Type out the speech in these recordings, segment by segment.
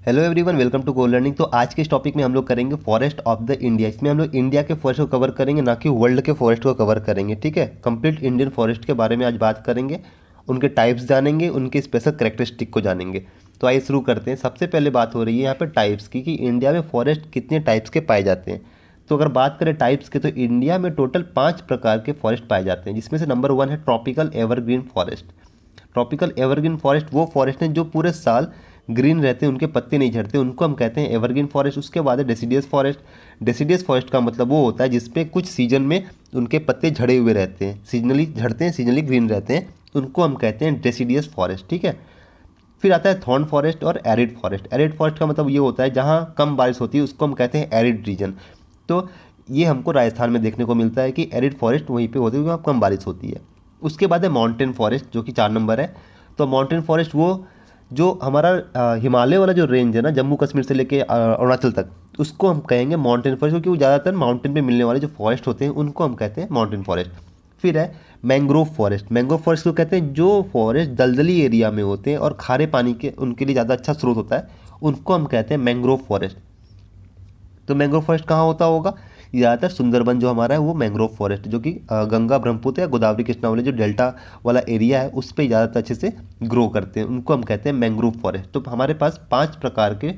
Hello everyone, welcome to को learning. तो आज के इस टॉपिक में हम लोग करेंगे फॉरेस्ट ऑफ द इंडिया। इसमें हम लोग इंडिया के फॉरेस्ट को कवर करेंगे, ना कि वर्ल्ड के फॉरेस्ट को कवर करेंगे। ठीक है, कंप्लीट इंडियन फॉरेस्ट के बारे में आज बात करेंगे, उनके टाइप्स जानेंगे, उनके स्पेशल कैरेक्टरिस्टिक को जानेंगे। तो आइए शुरू करते हैं। सबसे पहले बात हो रही है यहाँ पे टाइप्स की, कि इंडिया में फॉरेस्ट कितने टाइप्स के पाए जाते हैं। तो अगर बात करें टाइप्स के, तो इंडिया में टोटल 5 प्रकार के फॉरेस्ट पाए जाते हैं, जिसमें से नंबर 1 है tropical evergreen forest. Tropical evergreen forest वो फॉरेस्ट हैं जो पूरे साल ग्रीन रहते हैं, उनके पत्ते नहीं झड़ते, उनको हम कहते हैं एवरग्रीन फॉरेस्ट। उसके बाद है डेसिडियस फॉरेस्ट। डेसिडियस फॉरेस्ट का मतलब वो होता है जिसपे कुछ सीजन में उनके पत्ते झड़े हुए रहते हैं, सीजनली झड़ते हैं, सीजनली ग्रीन रहते हैं, उनको हम कहते हैं डेसिडियस फॉरेस्ट। ठीक है, फिर आता है थॉर्न फॉरेस्ट और एरिड फॉरेस्ट। एरिड फॉरेस्ट का मतलब ये होता है जहाँ कम बारिश होती है, उसको हम कहते हैं एरिड रीजन। तो ये हमको राजस्थान में देखने को मिलता है कि एरिड फॉरेस्ट वहीं पे होती है जहाँ कम बारिश होती है। उसके बाद है माउंटेन फॉरेस्ट, जो कि 4 नंबर है। तो माउंटेन फॉरेस्ट वो जो हमारा हिमालय वाला जो रेंज है ना, जम्मू कश्मीर से लेके अरुणाचल तक, उसको हम कहेंगे माउंटेन फॉरेस्ट, क्योंकि वो ज़्यादातर माउंटेन पे मिलने वाले जो फॉरेस्ट होते हैं उनको हम कहते हैं माउंटेन फॉरेस्ट। फिर है मैंग्रोव फॉरेस्ट। मैंग्रोव फॉरेस्ट को कहते हैं जो फॉरेस्ट दलदली एरिया में होते हैं और खारे पानी के उनके लिए ज़्यादा अच्छा स्रोत होता है, उनको हम कहते हैं मैंग्रोव फॉरेस्ट। तो मैंग्रोव फॉरेस्ट कहाँ होता होगा? ज़्यादातर सुंदरबन जो हमारा है वो मैंग्रोव फॉरेस्ट, जो कि गंगा ब्रह्मपुत्र या गोदावरी कृष्णा वाले जो डेल्टा वाला एरिया है उस पर ज़्यादातर अच्छे से ग्रो करते हैं, उनको हम कहते हैं मैंग्रोव फॉरेस्ट। तो हमारे पास 5 प्रकार के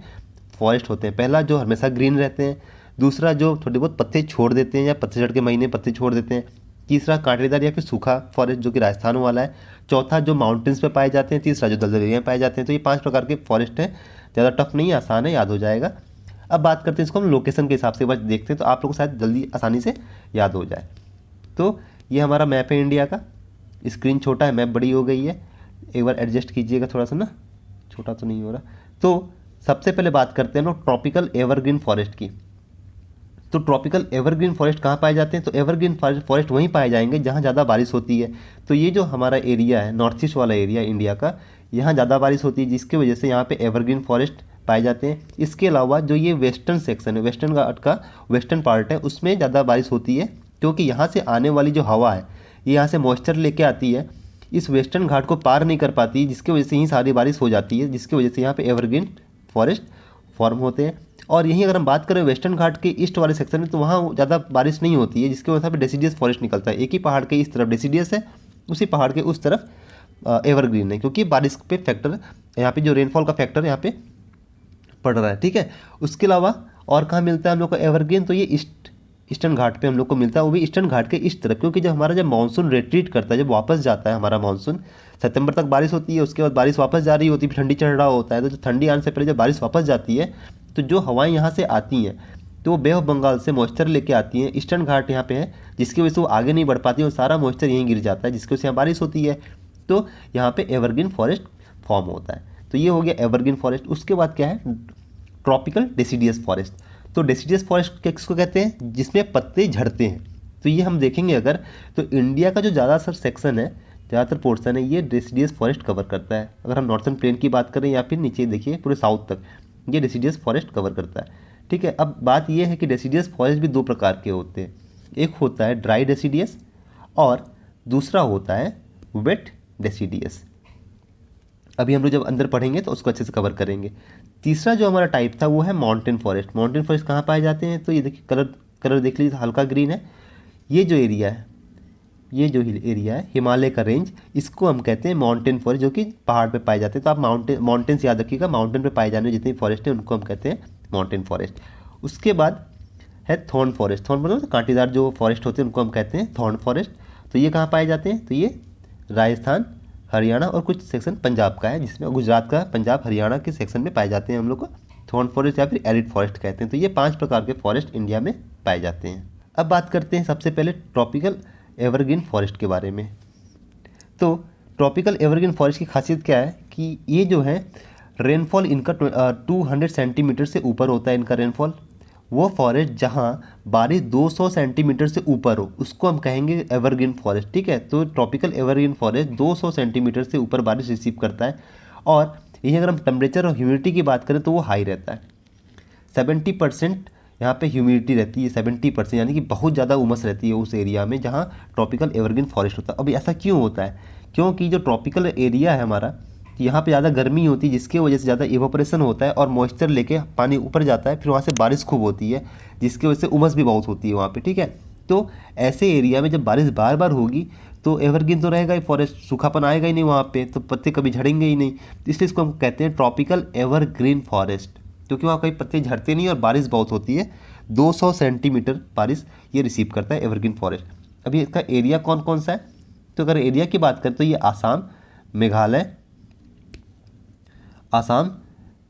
फॉरेस्ट होते हैं। पहला जो हमेशा ग्रीन रहते हैं, दूसरा जो थोड़े बहुत पत्ते छोड़ देते हैं या पतझड़ के महीने पत्ते छोड़ देते हैं, तीसरा कांटेदार या फिर सूखा फॉरेस्ट जो कि राजस्थान वाला है, चौथा जो माउंटेन्स पे पाए जाते हैं, तीसरा जो दलदल एरिया में पाए जाते हैं। तो ये 5 प्रकार के फॉरेस्ट हैं, ज़्यादा टफ नहीं है, आसान है, याद हो जाएगा। अब बात करते हैं इसको हम लोकेशन के हिसाब से बस देखते हैं, तो आप लोग को शायद जल्दी आसानी से याद हो जाए। तो ये हमारा मैप है इंडिया का। स्क्रीन छोटा है, मैप बड़ी हो गई है, एक बार एडजस्ट कीजिएगा थोड़ा सा ना, छोटा तो नहीं हो रहा। तो सबसे पहले बात करते हैं लोग ट्रॉपिकल एवरग्रीन फॉरेस्ट की। तो ट्रॉपिकल एवरग्रीन फॉरेस्ट कहाँ पाए जाते हैं? तो एवरग्रीन फॉरेस्ट वहीं पाए जाएंगे जहाँ ज़्यादा बारिश होती है। तो ये जो हमारा एरिया है, नॉर्थ ईस्ट वाला एरिया इंडिया का, यहाँ ज़्यादा बारिश होती है, जिसकी वजह से यहाँ पे एवरग्रीन फॉरेस्ट पाए जाते हैं। इसके अलावा जो ये वेस्टर्न सेक्शन है, वेस्टर्न घाट का वेस्टर्न पार्ट है, उसमें ज़्यादा बारिश होती है, क्योंकि यहाँ से आने वाली जो हवा है ये यहाँ से मॉइस्चर लेके आती है, इस वेस्टर्न घाट को पार नहीं कर पाती, जिसकी वजह से ही सारी बारिश हो जाती है, जिसकी वजह से यहाँ पे एवरग्रीन फॉरेस्ट फॉर्म होते हैं। और यहीं अगर हम बात करें वेस्टर्न घाट के ईस्ट वाले सेक्शन में, तो वहाँ ज़्यादा बारिश नहीं होती है, जिसकी वजह से डेसिडियस फॉरेस्ट निकलता है। एक ही पहाड़ के इस तरफ डेसिडियस है, उसी पहाड़ के उस तरफ एवरग्रीन है, क्योंकि बारिश पे फैक्टर यहाँ पे जो रेनफॉल का फैक्टर यहाँ पे पड़ रहा है। ठीक है, उसके अलावा और कहाँ मिलता है हम लोग को एवरग्रीन? तो ये ईस्टर्न घाट पे हम लोग को मिलता है, वो भी ईस्टर्न घाट के इस तरफ, क्योंकि जब मानसून रिट्रीट करता है, जब वापस जाता है हमारा मानसून, सितंबर तक बारिश होती है, उसके बाद बारिश वापस जा रही होती है, फिर ठंडी चढ़ रहा होता है। तो ठंडी आने से पहले जब बारिश वापस जाती है, तो जो हवाएं यहाँ से आती हैं, तो वो बे ऑफ बंगाल से मॉइस्चर लेके आती हैं। ईस्टर्न घाट यहाँ पे है, जिसकी वजह से वो आगे नहीं बढ़ पाती, और सारा मॉइस्चर यहीं गिर जाता है, जिसकी वजह से यहाँ बारिश होती है। तो यहाँ पे एवरग्रीन फॉरेस्ट फॉर्म होता है। तो ये हो गया एवरग्रीन फॉरेस्ट। उसके बाद क्या है? Tropical deciduous forest. तो डेसिडियस फॉरेस्ट किसको कहते हैं? जिसमें पत्ते झड़ते हैं। तो ये हम देखेंगे अगर, तो इंडिया का जो ज़्यादातर सेक्शन है, ज़्यादातर पोर्शन है, ये डेसिडियस फॉरेस्ट कवर करता है। अगर हम नॉर्थन प्लेन की बात करें या फिर नीचे देखिए पूरे साउथ तक, ये डेसिडियस फॉरेस्ट कवर करता है। ठीक है, अब बात ये है कि डेसिडियस फॉरेस्ट भी 2 प्रकार के होते हैं। एक होता है ड्राई डेसिडियस और दूसरा होता है वेट डेसिडियस। अभी हम लोग जब अंदर पढ़ेंगे तो उसको अच्छे से कवर करेंगे। तीसरा जो हमारा टाइप था वो है माउंटेन फॉरेस्ट। माउंटेन फॉरेस्ट कहाँ पाए जाते हैं? तो ये देखिए, कलर देख लीजिए, हल्का ग्रीन है। ये जो एरिया है हिमालय का रेंज, इसको हम कहते हैं माउंटेन फॉरेस्ट, जो कि पहाड़ पे पाए जाते हैं। तो आप माउंटेन्स याद रखिएगा, माउंटेन पे पाए जाने जितनी फॉरेस्ट है उनको हम कहते हैं माउंटेन फॉरेस्ट। उसके बाद है थॉर्न फॉरेस्ट। थॉर्न मतलब कांटेदार जो फॉरेस्ट होते हैं उनको हम कहते हैं थॉर्न फॉरेस्ट। तो ये कहाँ पाए जाते हैं? तो ये राजस्थान, हरियाणा और कुछ सेक्शन पंजाब का है, जिसमें गुजरात का, पंजाब, हरियाणा के सेक्शन में पाए जाते हैं हम लोग को थॉर्न फॉरेस्ट या फिर एरिड फॉरेस्ट कहते हैं। तो ये 5 प्रकार के फॉरेस्ट इंडिया में पाए जाते हैं। अब बात करते हैं सबसे पहले ट्रॉपिकल एवरग्रीन फॉरेस्ट के बारे में। तो ट्रॉपिकल एवरग्रीन फॉरेस्ट की खासियत क्या है कि ये जो है रेनफॉल इनका 200 सेंटीमीटर से ऊपर होता है इनका रेनफॉल। वो फॉरेस्ट जहाँ बारिश 200 सेंटीमीटर से ऊपर हो उसको हम कहेंगे एवरग्रीन फॉरेस्ट। ठीक है, तो ट्रॉपिकल एवरग्रीन फॉरेस्ट 200 सेंटीमीटर से ऊपर बारिश रिसीव करता है। और यही अगर हम टेम्परेचर और ह्यूमिडिटी की बात करें तो वो हाई रहता है। 70% यहाँ पे ह्यूमिडिटी रहती है, 70%, यानी कि बहुत ज़्यादा उमस रहती है उस एरिया में जहाँ ट्रॉपिकल एवरग्रीन फॉरेस्ट होता है। अब ऐसा क्यों होता है? क्योंकि जो ट्रॉपिकल एरिया है हमारा, तो यहाँ पे ज़्यादा गर्मी होती है जिसकी वजह से ज़्यादा इवापोरेशन होता है और मॉइस्चर लेके पानी ऊपर जाता है, फिर वहाँ से बारिश खूब होती है जिसकी वजह से उमस भी बहुत होती है वहाँ पे, ठीक है। तो ऐसे एरिया में जब बारिश बार बार होगी तो एवरग्रीन तो रहेगा ही, फॉरेस्ट, सूखापन आएगा ही नहीं वहाँ पे, तो पत्ते कभी झड़ेंगे ही नहीं, तो इसलिए इसको हम कहते हैं ट्रॉपिकल एवरग्रीन फॉरेस्ट, क्योंकि वहाँ कहीं पत्ते झड़ते नहीं और बारिश बहुत होती है। 200 सेंटीमीटर बारिश ये रिसीव करता है एवरग्रीन फॉरेस्ट। अभी इसका एरिया कौन कौन सा है, तो अगर एरिया की बात करें तो ये आसाम,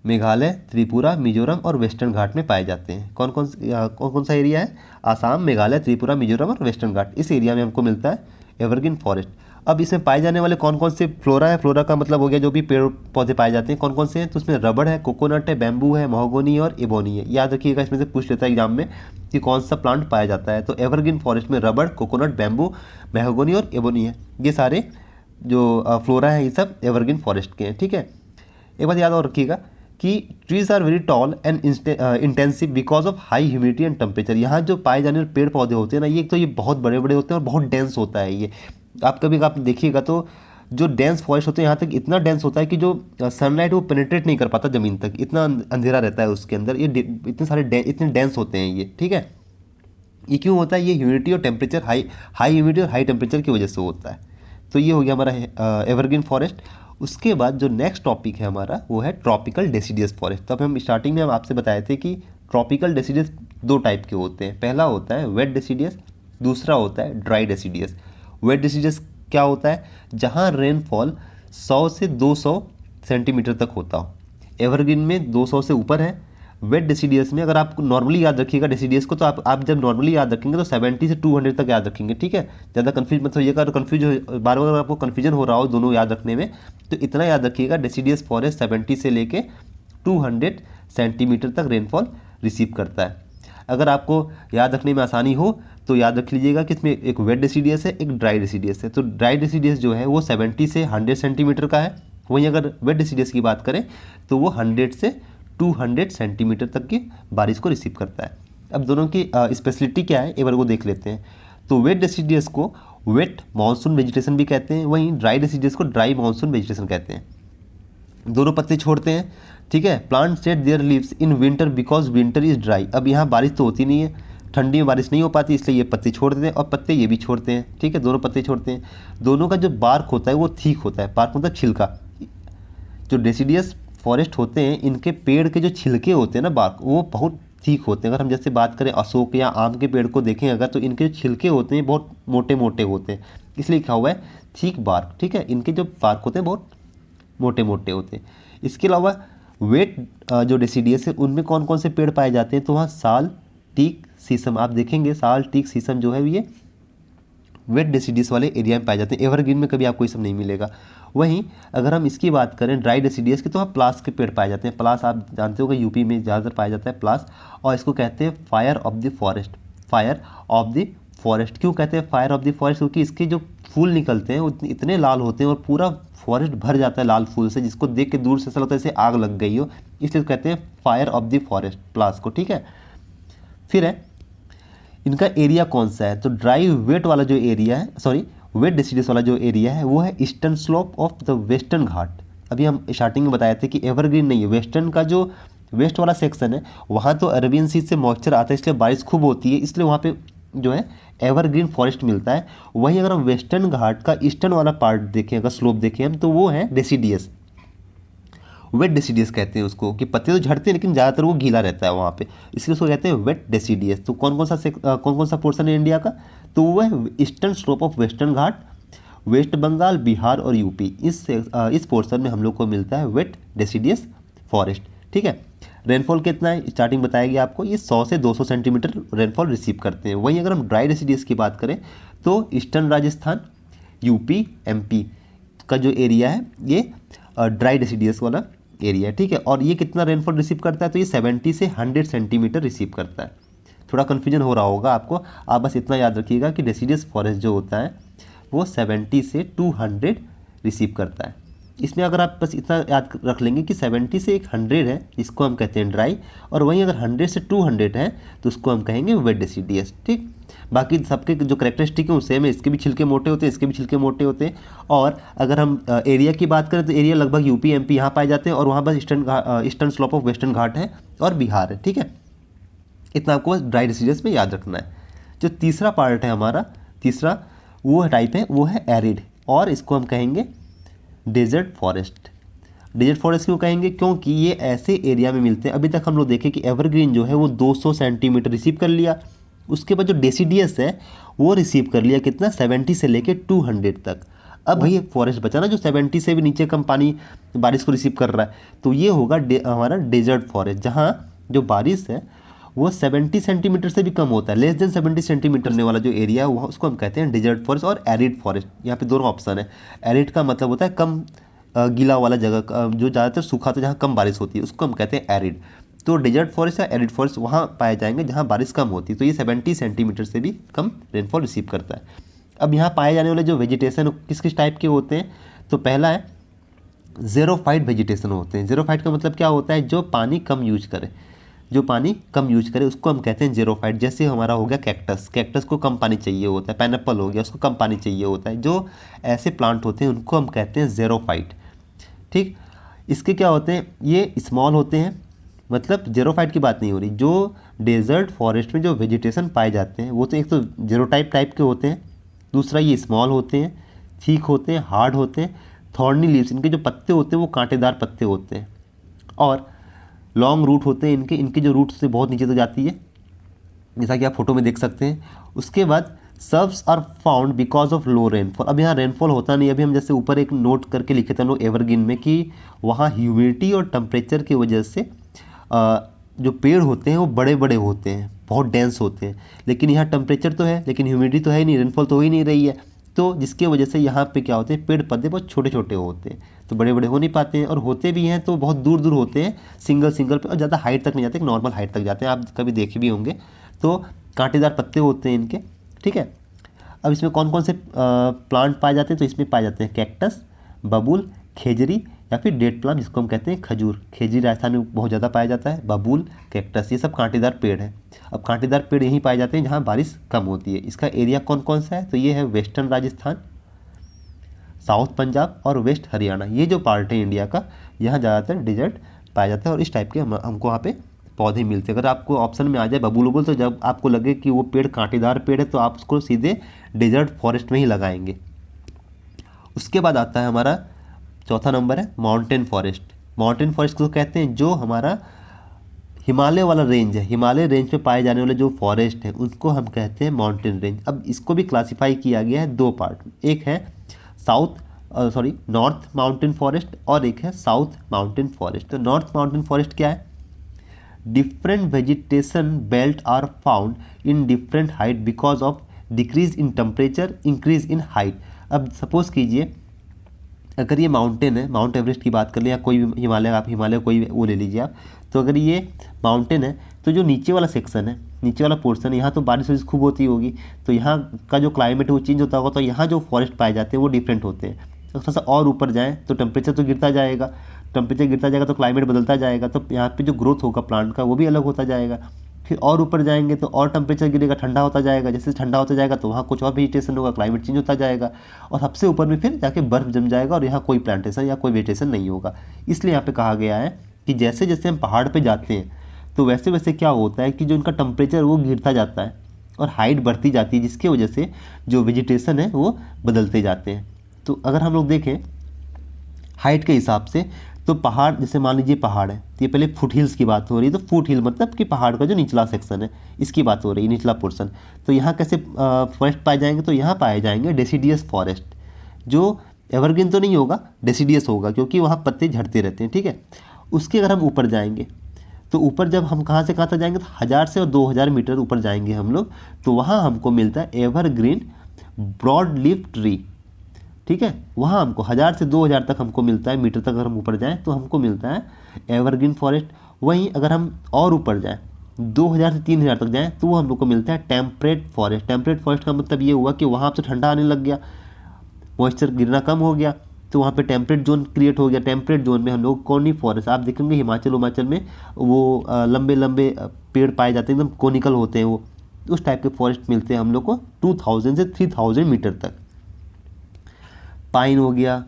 मेघालय, त्रिपुरा, मिजोरम और वेस्टर्न घाट में पाए जाते हैं। कौन कौन सा एरिया है, आसाम, मेघालय, त्रिपुरा, मिजोरम और वेस्टर्न घाट, इस एरिया में हमको मिलता है एवरग्रीन फॉरेस्ट। अब इसमें पाए जाने वाले कौन कौन से फ्लोरा है, फ्लोरा का मतलब हो गया जो भी पेड़ पौधे पाए जाते हैं, कौन कौन से हैं, तो उसमें रबड़ है, कोकोनट है, बैम्बू है, महोगनी है और एबोनी है। याद रखिएगा, इसमें से पूछ लेता है एग्जाम में कि कौन सा प्लांट पाया जाता है, तो एवरग्रीन फॉरेस्ट में रबड़, कोकोनट, बैम्बू, महोगनी और एबोनी है। ये सारे जो फ्लोरा है ये सब एवरग्रीन फॉरेस्ट के हैं, ठीक है। एक बात याद और रखिएगा कि trees are very tall and intensive because of high humidity and temperature. यहाँ जो पाए जाने वाले पेड़ पौधे होते हैं ना, ये एक तो ये बहुत बड़े बड़े होते हैं और बहुत डेंस होता है ये। आप कभी आप देखिएगा तो जो डेंस फॉरेस्ट होते हैं यहाँ तक इतना डेंस होता है कि जो सनलाइट वो पेनिट्रेट नहीं कर पाता ज़मीन तक, इतना अंधेरा रहता है उसके अंदर, ये इतने डेंस होते हैं ये, ठीक है। ये क्यों होता है, ये ह्यूमिडिटी और टेम्परेचर, हाई ह्यूमिडिटी और हाई टेम्परेचर की वजह से होता है। तो ये हो गया हमारा एवरग्रीन फॉरेस्ट। उसके बाद जो नेक्स्ट टॉपिक है हमारा वो है ट्रॉपिकल डेसिडियस फॉरेस्ट। तो हम स्टार्टिंग में हम आपसे बताए थे कि ट्रॉपिकल डेसिडियस 2 टाइप के होते हैं। पहला होता है वेट डेसिडियस, दूसरा होता है ड्राई डेसिडियस। वेट डेसिडियस क्या होता है, जहाँ रेनफॉल 100 से 200 सेंटीमीटर तक होता हो। एवरग्रीन में 200 से ऊपर है। वेट डेसिडियस में अगर आप नॉर्मली याद रखिएगा डेसिडियस को, तो आप जब नॉर्मली याद रखेंगे तो 70 से 200 तक याद रखेंगे, ठीक है। ज़्यादा कन्फ्यूज मत होइएगा, और कन्फ्यूज बार बार आपको कन्फ्यूजन हो रहा हो दोनों याद रखने में, तो इतना याद रखिएगा, डेसिडियस फॉरेस्ट 70 से लेके 200 सेंटीमीटर तक रेनफॉल रिसीव करता है। अगर आपको याद रखने में आसानी हो तो याद रख लीजिएगा कि इसमें एक वेट डेसिडियस है, एक ड्राई डेसिडियस है। तो ड्राई डेसिडियस जो है वो 70 से 100 सेंटीमीटर का है। वहीं अगर वेट डेसिडियस की बात करें तो वो 100 से 200 सेंटीमीटर तक की बारिश को रिसीव करता है। अब दोनों की स्पेशलिटी क्या है एक बार वो देख लेते हैं। तो वेट डेसिडियस को वेट मानसून वेजिटेशन भी कहते हैं, वहीं ड्राई डेसिडियस को ड्राई मानसून वेजिटेशन कहते हैं। दोनों पत्ते छोड़ते हैं, ठीक है। Plant set there leaves in winter because winter is dry. अब यहाँ बारिश तो होती नहीं है, ठंडी में बारिश नहीं हो पाती, इसलिए ये पत्ते छोड़ देते हैं और पत्ते ये भी छोड़ते हैं, ठीक है। दोनों पत्ते छोड़ते हैं। दोनों का जो बार्क होता है वो थिक होता है, बार्क मतलब छिलका। जो डेसिडियस फॉरेस्ट होते हैं इनके पेड़ के जो छिलके होते हैं ना, बार्क, वो बहुत थिक होते हैं। अगर हम जैसे बात करें अशोक या आम के पेड़ को देखें अगर, तो इनके जो छिलके होते हैं बहुत मोटे मोटे होते हैं, इसलिए लिखा हुआ है थिक बार्क, ठीक है। इनके जो बार्क होते हैं बहुत मोटे मोटे होते हैं। इसके अलावा वेट जो डेसिडियस है उनमें कौन कौन से पेड़ पाए जाते हैं, तो वहाँ साल, टीक, शीशम, आप देखेंगे साल, टीक, शीशम जो है ये वेट डेसिडियस वाले एरिया में पाए जाते हैं। एवरग्रीन में कभी आपको ये सब नहीं मिलेगा। वहीं अगर हम इसकी बात करें ड्राई डेसिडियस की, तो वहाँ प्लास के पेड़ पाए जाते हैं। प्लास आप जानते हो कि यूपी में ज़्यादातर पाया जाता है प्लास, और इसको कहते हैं fire of the forest. Fire of the forest क्यों कहते हैं फायर ऑफ द फॉरेस्ट, क्योंकि इसके जो फूल निकलते हैं वो इतने लाल होते हैं और पूरा फॉरेस्ट भर जाता है लाल फूल से, जिसको देख के दूर से ऐसा लगता है जैसे आग लग गई हो, इसलिए कहते हैं फायर ऑफ द फॉरेस्ट प्लास को, ठीक है। फिर है इनका एरिया कौन सा है, तो ड्राई वेट वाला जो एरिया है, सॉरी वेट डेसिडियस वाला जो एरिया है वो है eastern slope of the western ghat. अभी हम स्टार्टिंग में बताए थे कि एवरग्रीन नहीं है, वेस्टर्न का जो वेस्ट वाला सेक्शन है वहाँ तो अरेबियन सी से मॉइस्चर आता है, इसलिए बारिश खूब होती है, इसलिए वहाँ पे जो है एवरग्रीन फॉरेस्ट मिलता है। वहीं अगर हम वेस्टर्न घाट का ईस्टर्न वाला पार्ट देखें, अगर स्लोप देखें हम, तो वो है डेसिडियस, वेट डेसिडियस कहते हैं उसको, कि पत्ते तो झड़ते हैं लेकिन ज़्यादातर वो गीला रहता है वहाँ पे, इसलिए उसको कहते हैं वेट डेसिडियस। तो कौन कौन सा पोर्शन है इंडिया का, तो वो है eastern slope of western Ghat, west Bengal, Bihar और यूपी। इस पोर्शन में हम लोग को मिलता है वेट डेसिडियस फॉरेस्ट, ठीक है। रेनफॉल कितना है स्टार्टिंग बताया गया आपको, ये 100 से 200 सेंटीमीटर रेनफॉल रिसीव करते हैं। वहीं अगर हम ड्राई डेसिडियस की बात करें तो ईस्टर्न राजस्थान, यूपी, एमपी का जो एरिया है ये ड्राई डेसिडियस वाला एरिया है, ठीक है। और ये कितना रेनफॉल रिसीव करता है, तो ये 70 से 100 सेंटीमीटर रिसीव करता है। थोड़ा कन्फ्यूजन हो रहा होगा आपको, आप बस इतना याद रखिएगा कि डेसिडियस फॉरेस्ट जो होता है वो 70 से 200 रिसीव करता है। इसमें अगर आप बस इतना याद रख लेंगे कि 70 से 100 है जिसको हम कहते हैं ड्राई, और वहीं अगर 100 से 200 है तो उसको हम कहेंगे वेट डेसिडियस, ठीक। बाकी सबके जो करेक्टरिस्टिक है वो सेम है, इसके भी छिलके मोटे होते हैं, इसके भी छिलके मोटे होते हैं। और अगर हम एरिया की बात करें तो एरिया लगभग यूपी एमपी यहाँ पाए जाते हैं, और वहाँ बस ईस्टर्न स्लोप ऑफ वेस्टर्न घाट है और बिहार है, ठीक है। इतना आपको बस ड्राई डिसीजस में याद रखना है। जो तीसरा पार्ट है हमारा, तीसरा वो टाइप है वो है एरिड, और इसको हम कहेंगे डेजर्ट फॉरेस्ट। डेजर्ट फॉरेस्ट क्यों कहेंगे? क्योंकि ये ऐसे एरिया में मिलते हैं। अभी तक हम लोग देखें कि एवरग्रीन जो है वो 200 सेंटीमीटर रिसीव कर लिया, उसके बाद जो डेसीडियस है वो रिसीव कर लिया कितना, 70 से लेके 200 तक। अब भाई एक फॉरेस्ट बचा ना जो 70 से भी नीचे कम पानी बारिश को रिसीव कर रहा है, तो ये होगा हमारा डेजर्ट फॉरेस्ट, जहाँ जो बारिश है वो 70 सेंटीमीटर से भी कम होता है, लेस देन 70 सेंटीमीटर ने वाला जो एरिया है वो उसको हम कहते हैं डेजर्ट फॉरेस्ट और एरिड फॉरेस्ट। यहाँ पे दोनों ऑप्शन है। एरिड का मतलब होता है कम गीला वाला जगह, जो ज़्यादातर सूखा था, जहाँ कम बारिश होती है, उसको हम कहते हैं एरिड। तो डेजर्ट फॉरेस्ट या एरिड फॉरेस्ट वहाँ पाए जाएंगे जहाँ बारिश कम होती है, तो ये 70 सेंटीमीटर से भी कम रेनफॉल रिसीव करता है। अब यहाँ पाए जाने वाले जो वेजिटेशन किस किस टाइप के होते हैं, तो पहला है ज़ेरोफाइट वेजिटेशन होते हैं। ज़ेरोफाइट का मतलब क्या होता है, जो पानी कम यूज करे, जो पानी कम यूज करे उसको हम कहते हैं ज़ेरोफाइट। जैसे हमारा हो गया कैक्टस, कैक्टस को कम पानी चाहिए होता है। पाइनएप्पल हो गया, उसको कम पानी चाहिए होता है। जो ऐसे प्लांट होते हैं उनको हम कहते हैं ज़ेरोफाइट, ठीक। इसके क्या होते हैं, ये स्मॉल होते हैं, मतलब ज़ेरोफाइट की बात नहीं हो रही। जो डेजर्ट फॉरेस्ट में जो वेजिटेशन पाए जाते हैं वो तो एक तो ज़ेरोटाइप टाइप के होते हैं, दूसरा ये स्मॉल होते हैं, ठीक होते हैं, हार्ड होते हैं, थॉर्नी लीव्स, इनके जो पत्ते होते हैं वो कांटेदार पत्ते होते हैं, और लॉन्ग रूट होते हैं इनके। इनके जो रूट से बहुत नीचे तक जाती है, जैसा कि आप फोटो में देख सकते हैं। उसके बाद scrubs are found because of low rainfall. अब यहाँ रेनफॉल होता नहीं। अभी हम जैसे ऊपर एक नोट करके लिखे थे हम लोग एवरग्रीन में कि वहाँ ह्यूमिडिटी और टेम्परेचर की वजह से जो पेड़ होते हैं वो बड़े बड़े होते हैं, बहुत डेंस होते हैं। लेकिन यहाँ टेम्परेचर तो है लेकिन ह्यूमिडिटी तो है ही नहीं, रेनफॉल तो हो ही नहीं रही है, तो जिसकी वजह से यहाँ पे क्या होते हैं, पेड़ पौधे बहुत छोटे छोटे होते हैं, तो बड़े बड़े हो नहीं पाते हैं। और होते भी हैं तो बहुत दूर दूर होते हैं, सिंगल सिंगल पे, और ज़्यादा हाइट तक नहीं जाते, एक नॉर्मल हाइट तक जाते हैं। आप कभी देखे भी होंगे। तो कांटेदार पत्ते होते हैं इनके, ठीक है। अब इसमें कौन कौन से प्लांट पाए जाते हैं, तो इसमें पाए जाते हैं कैक्टस, बबूल, खेजरी या फिर डेट प्लांट जिसको हम कहते हैं खजूर। खेजरी राजस्थान में बहुत ज़्यादा पाया जाता है, बबूल, कैक्टस, ये सब कांटेदार पेड़ हैं। अब कांटेदार पेड़ यहीं पाए जाते हैं जहाँ बारिश कम होती है। इसका एरिया कौन कौन सा है, तो ये है वेस्टर्न राजस्थान, साउथ पंजाब और वेस्ट हरियाणा। ये जो पार्ट है इंडिया का, यहाँ ज़्यादातर डेजर्ट पाया जाता है और इस टाइप के हमको वहाँ पे पौधे मिलते हैं। अगर आपको ऑप्शन में आ जाए बबूल वबूल, तो जब आपको लगे कि वो पेड़ कांटेदार पेड़ है तो आप उसको सीधे डेजर्ट फॉरेस्ट में ही लगाएंगे। उसके बाद आता है हमारा चौथा नंबर है माउंटेन फॉरेस्ट। माउंटेन फॉरेस्ट को कहते हैं जो हमारा हिमालय वाला रेंज है, हिमालय रेंज पे पाए जाने वाले जो फॉरेस्ट हैं उनको हम कहते हैं माउंटेन रेंज। अब इसको भी क्लासिफाई किया गया है दो पार्ट में, एक है नॉर्थ माउंटेन फॉरेस्ट और एक है साउथ माउंटेन फॉरेस्ट। तो नॉर्थ माउंटेन फॉरेस्ट क्या है, different vegetation belt are found in different height because of decrease in temperature, increase in height. अब सपोज कीजिए अगर ये माउंटेन है, माउंट एवरेस्ट की बात कर लें या कोई भी हिमालय, आप हिमालय कोई वो ले लीजिए आप, तो अगर ये माउंटेन है तो जो नीचे वाला सेक्शन है, नीचे वाला पोर्शन है, यहाँ तो बारिश खूब होती होगी, तो यहाँ का जो क्लाइमेट है वो चेंज होता होगा, तो यहाँ जो फॉरेस्ट पाए जाते हैं वो डिफरेंट होते हैं। तो थोड़ा सा और ऊपर जाएँ तो टेम्परेचर तो गिरता जाएगा, टेम्परेचर गिरता जाएगा तो क्लाइमेट बदलता जाएगा, तो यहाँ पे जो ग्रोथ होगा प्लांट का वो भी अलग होता जाएगा। फिर और ऊपर जाएंगे तो और टेम्परेचर गिरेगा, ठंडा होता जाएगा, जैसे ठंडा होता जाएगा तो वहाँ कुछ और वेजिटेशन होगा, क्लाइमेट चेंज होता जाएगा, और सबसे ऊपर में फिर जाके बर्फ जम जाएगा और यहाँ कोई प्लांटेशन या कोई वेजिटेशन नहीं होगा। इसलिए यहाँ पे कहा गया है कि जैसे जैसे हम पहाड़ पे जाते हैं तो वैसे वैसे क्या होता है कि जो इनका टेम्परेचर वो गिरता जाता है और हाइट बढ़ती जाती है, जिसकी वजह से जो वेजिटेशन है वो बदलते जाते हैं। तो अगर हम लोग देखें हाइट के हिसाब से, तो पहाड़, जैसे मान लीजिए पहाड़ है, तो ये पहले फुट हिल्स की बात हो रही है, तो फुट हिल मतलब कि पहाड़ का जो निचला सेक्शन है इसकी बात हो रही है, निचला पोर्शन। तो यहाँ कैसे फॉरेस्ट पाए जाएंगे, तो यहाँ पाए जाएंगे डेसिडियस फॉरेस्ट, जो एवरग्रीन तो नहीं होगा, डेसिडियस होगा, क्योंकि वहाँ पत्ते झड़ते रहते हैं, ठीक है। उसके अगर हम ऊपर जाएंगे तो ऊपर जब हम कहाँ से कहाँ तक जाएंगे, तो 1000 से और 2000 मीटर ऊपर जाएंगे हम लोग, तो वहाँ हमको मिलता है एवरग्रीन ब्रॉड लीफ ट्री, ठीक है। वहाँ हमको 1000 से 2000 तक हमको मिलता है, मीटर तक अगर हम ऊपर जाएं तो हमको मिलता है एवरग्रीन फॉरेस्ट। वहीं अगर हम और ऊपर जाएं 2000 से 3000 तक जाएं तो वो हम लोग को मिलता है टेम्परेट फॉरेस्ट। टेम्परेट फॉरेस्ट का मतलब ये हुआ कि वहाँ से ठंडा आने लग गया, मॉइस्चर गिरना कम हो गया, तो वहाँ पे टेम्परेट जोन क्रिएट हो गया। टेम्परेट जोन में हम लोग कोनी फॉरेस्ट, आप देखेंगे हिमाचल में वो लंबे लंबे पेड़ पाए जाते हैं, एकदम कोनिकल होते हैं वो, उस टाइप के फॉरेस्ट मिलते हैं हम लोग को 2000 से 3000 मीटर तक। पाइन हो गया,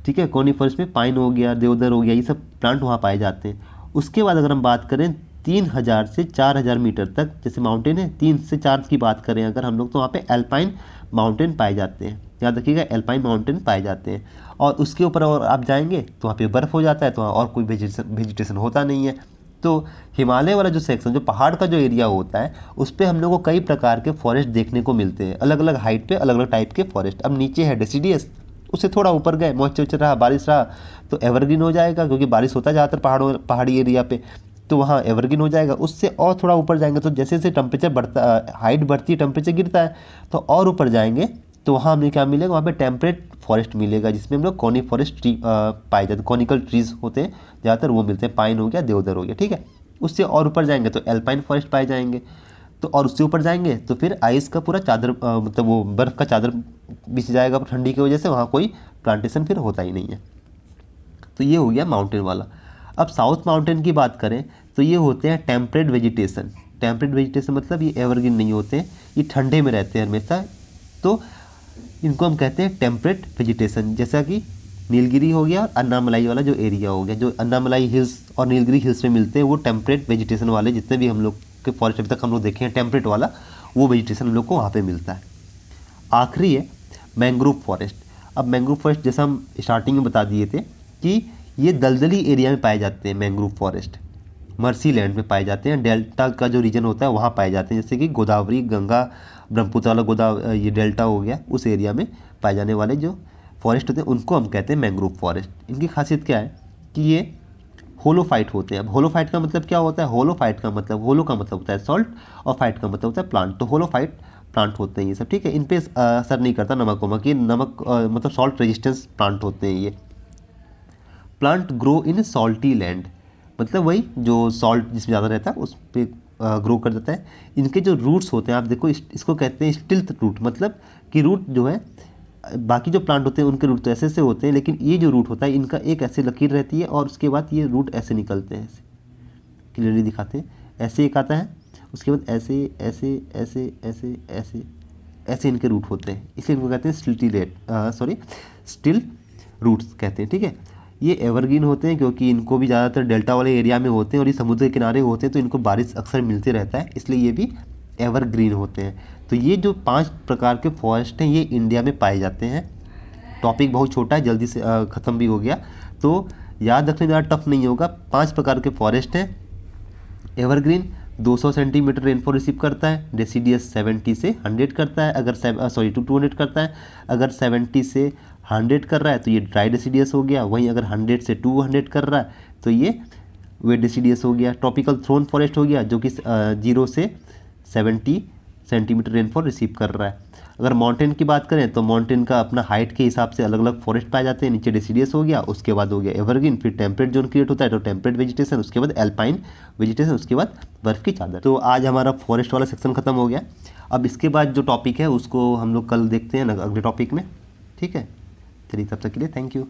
ठीक है, कॉनिफर्स में पाइन हो गया, देवदार हो गया, ये सब प्लांट वहाँ पाए जाते हैं। उसके बाद अगर हम बात करें 3000 से 4000 मीटर तक, जैसे माउंटेन है 3 से 4 की बात करें अगर हम लोग, तो वहाँ पे एल्पाइन माउंटेन पाए जाते हैं। याद रखिएगा, एल्पाइन माउंटेन पाए जाते हैं। और उसके ऊपर और आप जाएंगे तो वहाँ पे बर्फ़ हो जाता है, तो वहाँ और कोई वेजिटेशन होता नहीं है। तो हिमालय वाला जो सेक्शन, जो पहाड़ का जो एरिया होता है, उस पर हम लोग को कई प्रकार के फॉरेस्ट देखने को मिलते हैं, अलग अलग हाइट पे अलग अलग टाइप के फॉरेस्ट। अब नीचे है डेसिडियस, उससे थोड़ा ऊपर गए, मॉइस्चर रहा, बारिश रहा तो एवरग्रीन हो जाएगा, क्योंकि बारिश होता है ज़्यादातर पहाड़ी एरिया पे, तो वहाँ एवरग्रीन हो जाएगा। उससे और थोड़ा ऊपर जाएंगे तो जैसे जैसे टेम्परेचर बढ़ता, हाइट बढ़ती है, टेम्परेचर गिरता है, तो और ऊपर जाएंगे तो वहाँ हमें क्या मिलेगा, वहाँ पे टेम्परेट फॉरेस्ट मिलेगा, जिसमें हम लोग कॉनी फॉरेस्ट ट्री पाए जाते हैं, कॉनिकल ट्रीज होते हैं ज़्यादातर, वो मिलते हैं, पाइन हो गया, देवदार हो गया, ठीक है। उससे और ऊपर जाएंगे तो एल्पाइन फॉरेस्ट पाए जाएंगे, तो और उससे ऊपर जाएंगे तो फिर आइस का पूरा चादर, मतलब वो बर्फ़ का चादर बिछ जाएगा ठंडी की वजह से, वहाँ कोई प्लांटेशन फिर होता ही नहीं है। तो ये हो गया माउंटेन वाला। अब साउथ माउंटेन की बात करें तो ये होते हैं टेम्परेट वेजिटेशन। टेम्परेट वेजिटेशन मतलब ये एवरग्रीन नहीं होते हैं, ये ठंडे में रहते हैं हमेशा, तो इनको हम कहते हैं टेम्परेट वेजिटेशन। जैसा कि नीलगिरी हो गया और अन्नामलाई वाला जो एरिया हो गया, जो अन्नामलाई हिल्स और नीलगिरी हिल्स में मिलते हैं, वो टेम्परेट वेजिटेशन वाले, जितने भी हम लोग के फॉरेस्ट अभी तक हम लोग देखे हैं टेम्परेट वाला, वो वेजिटेशन हम लोग को वहाँ पे मिलता है। आखिरी है मैंग्रोव फॉरेस्ट। अब मैंग्रोव फॉरेस्ट जैसा हम स्टार्टिंग में बता दिए थे कि ये दलदली एरिया में पाए जाते हैं। मैंग्रोव फॉरेस्ट मर्सी लैंड में पाए जाते हैं, डेल्टा का जो रीजन होता है वहाँ पाए जाते हैं, जैसे कि गोदावरी, गंगा, ब्रह्मपुत्र वाला ये डेल्टा हो गया, उस एरिया में पाए जाने वाले जो फॉरेस्ट होते हैं उनको हम कहते हैं मैंग्रोव फॉरेस्ट। इनकी खासियत क्या है कि ये होलोफाइट होते हैं। अब होलोफाइट का मतलब क्या होता है, होलोफाइट का मतलब, होलो का मतलब होता है सॉल्ट और फाइट का मतलब होता है प्लांट, तो होलोफाइट प्लांट होते हैं ये सब, ठीक है। इन पे असर नहीं करता नमक वमक, ये नमक मतलब सॉल्ट रेजिस्टेंस प्लांट होते हैं ये। Plant grow in salty land, मतलब वही जो सॉल्ट जिसमें ज़्यादा रहता है उस पर ग्रो कर देता है। इनके जो रूट्स होते हैं, आप देखो इसको कहते हैं स्टिल्थ रूट, मतलब कि रूट जो है, बाकी जो प्लांट होते हैं उनके रूट तो ऐसे से होते हैं, लेकिन ये जो रूट होता है इनका एक ऐसे लकीर रहती है और उसके बाद ये रूट ऐसे निकलते हैं, ऐसे क्लियरली दिखाते हैं, ऐसे एक आता है, उसके बाद ऐसे ऐसे ऐसे ऐसे ऐसे ऐसे इनके रूट होते हैं, इसलिए इनको कहते हैं स्टिल रूट्स कहते हैं, ठीक है। ये एवरग्रीन होते हैं क्योंकि इनको भी ज़्यादातर डेल्टा वाले एरिया में होते हैं और ये समुद्र के किनारे होते हैं, तो इनको बारिश अक्सर मिलते रहता है, इसलिए ये भी एवरग्रीन होते हैं। तो ये जो 5 प्रकार के फॉरेस्ट हैं ये इंडिया में पाए जाते हैं। टॉपिक बहुत छोटा है, जल्दी से ख़त्म भी हो गया, तो याद रखने ज़्यादा टफ नहीं होगा। 5 प्रकार के फॉरेस्ट हैं। एवरग्रीन 200 सेंटीमीटर रेनफॉल रिसीव करता है, डेसीडियस 70 से 100 करता है, अगर 200 करता है, अगर 70 से 100 कर रहा है तो ये ड्राई डेसीडियस हो गया, वहीं अगर 100 से 200 कर रहा है तो ये वेट डेसीडियस हो गया। ट्रॉपिकल थ्रोन फॉरेस्ट हो गया जो कि 0 से 70 सेंटीमीटर रेनफॉल रिसीव कर रहा है। अगर माउंटेन की बात करें तो माउंटेन का अपना हाइट के हिसाब से अलग अलग फॉरेस्ट पाए जाते हैं। नीचे डेसीडियस हो गया, उसके बाद हो गया एवरग्रीन, फिर टेम्परेट जोन क्रिएट होता है तो टेम्परेट वेजिटेशन, उसके बाद एल्पाइन वेजिटेशन, उसके बाद बर्फ़ की चादर। तो आज हमारा फॉरेस्ट वाला सेक्शन खत्म हो गया। अब इसके बाद जो टॉपिक है उसको हम लोग कल देखते हैं अगले टॉपिक में, ठीक है। चलिए तब तक के लिए थैंक यू।